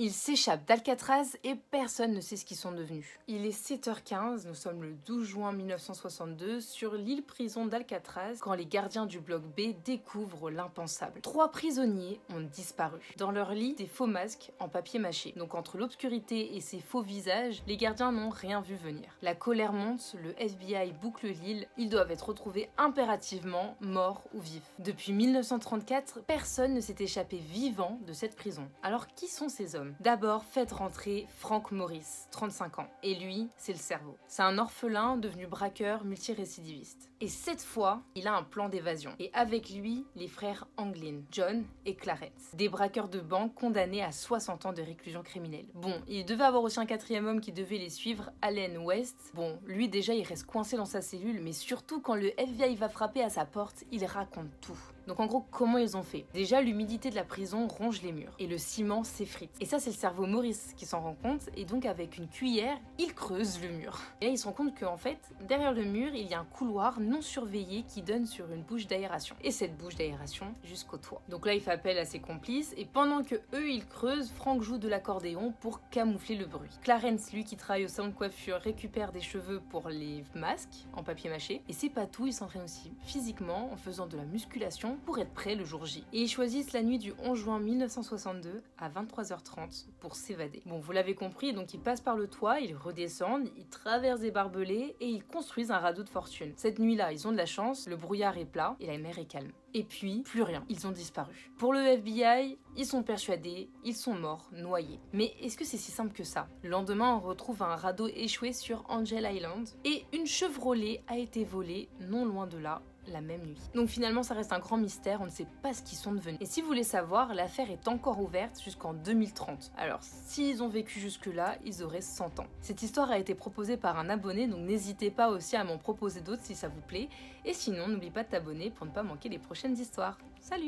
Ils s'échappent d'Alcatraz et personne ne sait ce qu'ils sont devenus. Il est 7h15, nous sommes le 12 juin 1962 sur l'île prison d'Alcatraz quand les gardiens du bloc B découvrent l'impensable. 3 prisonniers ont disparu. Dans leur lit, des faux masques en papier mâché. Donc entre l'obscurité et ces faux visages, les gardiens n'ont rien vu venir. La colère monte, le FBI boucle l'île, ils doivent être retrouvés impérativement, morts ou vifs. Depuis 1934, personne ne s'est échappé vivant de cette prison. Alors qui sont ces hommes ? D'abord, faites rentrer Frank Morris, 35 ans. Et lui, c'est le cerveau. C'est un orphelin devenu braqueur multirécidiviste. Et cette fois, il a un plan d'évasion. Et avec lui, les frères Anglin, John et Clarence. Des braqueurs de banque condamnés à 60 ans de réclusion criminelle. Bon, il devait avoir aussi un 4e homme qui devait les suivre, Allen West. Bon, lui déjà, il reste coincé dans sa cellule, mais surtout quand le FBI va frapper à sa porte, il raconte tout. Donc en gros, comment ils ont fait? Déjà, l'humidité de la prison ronge les murs et le ciment s'effrite. Et ça, c'est le cerveau Maurice qui s'en rend compte et donc avec une cuillère, il creuse le mur. Et là, il se rend compte qu'en fait, derrière le mur, il y a un couloir non surveillé qui donne sur une bouche d'aération. Et cette bouche d'aération jusqu'au toit. Donc là, il fait appel à ses complices et pendant que eux, ils creusent, Frank joue de l'accordéon pour camoufler le bruit. Clarence, lui qui travaille au salon de coiffure, récupère des cheveux pour les masques en papier mâché. Et c'est pas tout, il s'entraîne aussi physiquement en faisant de la musculation pour être prêt le jour J. Et ils choisissent la nuit du 11 juin 1962 à 23h30 pour s'évader. Bon, vous l'avez compris, donc ils passent par le toit, ils redescendent, ils traversent des barbelés et ils construisent un radeau de fortune. Cette nuit-là, ils ont de la chance, le brouillard est plat et la mer est calme. Et puis, plus rien, ils ont disparu. Pour le FBI, ils sont persuadés, ils sont morts, noyés. Mais est-ce que c'est si simple que ça? Le lendemain, on retrouve un radeau échoué sur Angel Island et une Chevrolet a été volée non loin de là, la même nuit. Donc finalement, ça reste un grand mystère, on ne sait pas ce qu'ils sont devenus. Et si vous voulez savoir, l'affaire est encore ouverte jusqu'en 2030. Alors, s'ils ont vécu jusque-là, ils auraient 100 ans. Cette histoire a été proposée par un abonné, donc n'hésitez pas aussi à m'en proposer d'autres si ça vous plaît. Et sinon, n'oublie pas de t'abonner pour ne pas manquer les prochaines histoires. Salut!